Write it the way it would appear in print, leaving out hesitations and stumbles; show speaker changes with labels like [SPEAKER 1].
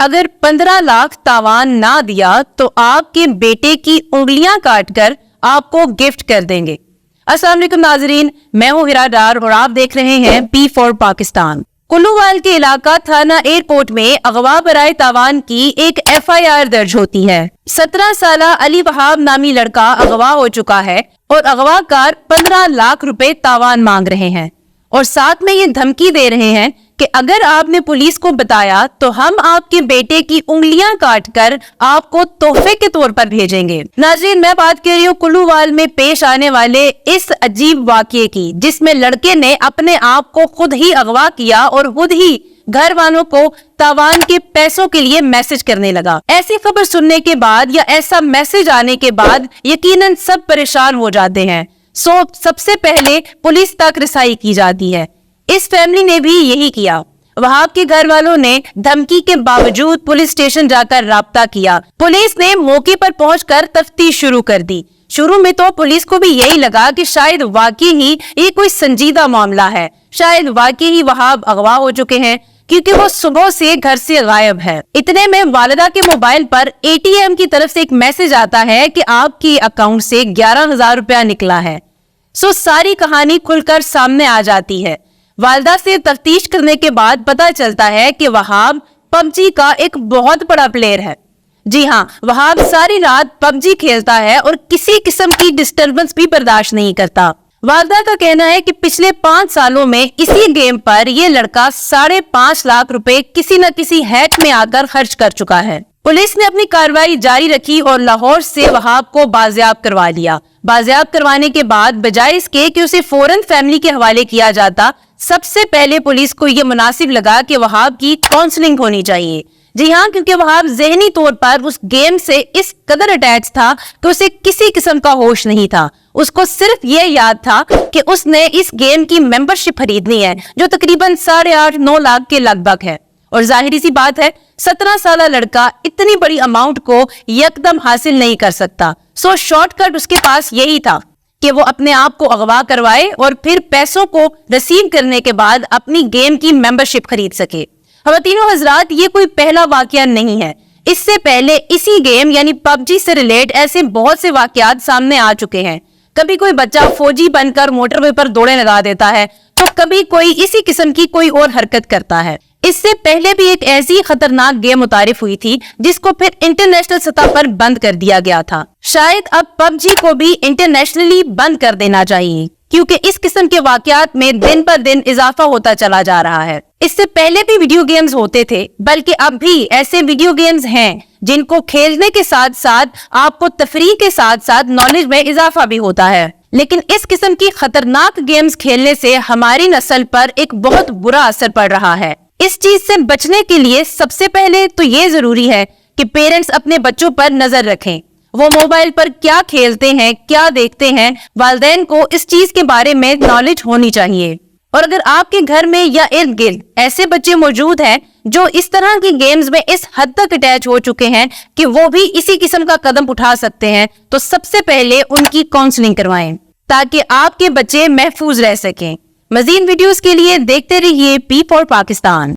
[SPEAKER 1] अगर 15 लाख तावान ना दिया तो आपके बेटे की उंगलियां काटकर आपको गिफ्ट कर देंगे। अस्सलाम वालेकुम नाजरीन, मैं हूं हिरा डार और आप देख रहे हैं P4 पाकिस्तान। कुल्लूवाल के इलाका थाना एयरपोर्ट में अगवा बराए तावान की एक FIR दर्ज होती है। 17 साला अली वहाब नामी लड़का अगवा हो चुका है और अगवाकार 15 लाख रुपए तावान मांग रहे हैं और साथ में ये धमकी दे रहे हैं कि अगर आपने पुलिस को बताया तो हम आपके बेटे की उंगलियां काटकर आपको तोहफे के तौर पर भेजेंगे। नाज़रीन, मैं बात कर रही हूँ कुल्लूवाल में पेश आने वाले इस अजीब वाकये की, जिसमें लड़के ने अपने आप को खुद ही अगवा किया और खुद ही घर वालों को तावान के पैसों के लिए मैसेज करने लगा। ऐसी खबर सुनने के बाद या ऐसा मैसेज आने के बाद यकीनन सब परेशान हो जाते हैं। सबसे पहले पुलिस तक रसाई की जाती है। इस फैमिली ने भी यही किया। वहाब के घर वालों ने धमकी के बावजूद पुलिस स्टेशन जाकर राब्ता किया। पुलिस ने मौके पर पहुंचकर तफ्तीश शुरू कर दी। शुरू में तो पुलिस को भी यही लगा कि शायद वाकई ही ये कोई संजीदा मामला है, शायद वाकई ही वहाब अगवा हो चुके हैं, क्योंकि वो सुबह से घर से गायब है। इतने में वालिदा के मोबाइल पर ATM की तरफ से एक मैसेज आता है कि आपके अकाउंट से 11,000 रुपया निकला है। सारी कहानी खुलकर सामने आ जाती है। वालिदा से तफ्तीश करने के बाद पता चलता है कि वहाब PUBG का एक बहुत बड़ा प्लेयर है। जी हाँ, वहाब सारी रात PUBG खेलता है और किसी किस्म की डिस्टर्बेंस भी बर्दाश्त नहीं करता। वालिदा का कहना है कि पिछले 5 सालों में इसी गेम पर ये लड़का 5.5 लाख रुपए किसी न किसी हैक में आकर खर्च कर चुका है। पुलिस ने अपनी कार्रवाई जारी रखी और लाहौर से वहाब को बाजियाब करवा लिया। बाजियाब करवाने के बाद बजाय इसके कि उसे फौरन फैमिली के हवाले किया जाता, सबसे पहले पुलिस को यह मुनासिब लगा कि वहाब की काउंसलिंग होनी चाहिए। जी हाँ, क्योंकि वहाब ज़हनी तौर पर उस गेम से इस कदर अटैच था कि उसे किसी किस्म का होश नहीं था। उसको सिर्फ ये याद था कि उसने इस गेम की मेंबरशिप खरीदनी है, जो तकरीबन 8.5-9 लाख के लगभग है। और जाहिर सी बात है, 17 साला लड़का इतनी बड़ी अमाउंट को यकदम हासिल नहीं कर सकता। शॉर्टकट उसके पास यही था कि वो अपने आप को अगवा करवाए और फिर पैसों को रिसीव करने के बाद अपनी गेम की मेंबरशिप खरीद सके। ख़वातीनो हज़रात, ये कोई पहला वाकया नहीं है। इससे पहले इसी गेम यानी PUBG से रिलेट ऐसे बहुत से वाकयात सामने आ चुके हैं। कभी कोई बच्चा फौजी बनकर मोटरवे पर दौड़े लगा देता है, तो कभी कोई इसी किस्म की कोई और हरकत करता है। इससे पहले भी एक ऐसी खतरनाक गेम मुतारिफ हुई थी जिसको फिर इंटरनेशनल सतह पर बंद कर दिया गया था। शायद अब PUBG को भी इंटरनेशनली बंद कर देना चाहिए, क्योंकि इस किस्म के वाकयात में दिन पर दिन इजाफा होता चला जा रहा है। इससे पहले भी वीडियो गेम्स होते थे, बल्कि अब भी ऐसे वीडियो गेम्स हैं जिनको खेलने के साथ साथ आपको तफरीह के साथ साथ नॉलेज में इजाफा भी होता है। लेकिन इस किस्म की खतरनाक गेम्स खेलने से हमारी नस्ल पर एक बहुत बुरा असर पड़ रहा है। इस चीज से बचने के लिए सबसे पहले तो ये जरूरी है कि पेरेंट्स अपने बच्चों पर नजर रखें। वो मोबाइल पर क्या खेलते हैं, क्या देखते हैं, वालिदैन को इस चीज के बारे में नॉलेज होनी चाहिए। और अगर आपके घर में या इर्द गिर्द ऐसे बच्चे मौजूद हैं जो इस तरह की गेम्स में इस हद तक अटैच हो चुके हैं कि वो भी इसी किस्म का कदम उठा सकते हैं, तो सबसे पहले उनकी काउंसलिंग करवाएं ताकि आपके बच्चे महफूज रह सकें। मजीद वीडियोस के लिए देखते रहिए P4 पाकिस्तान।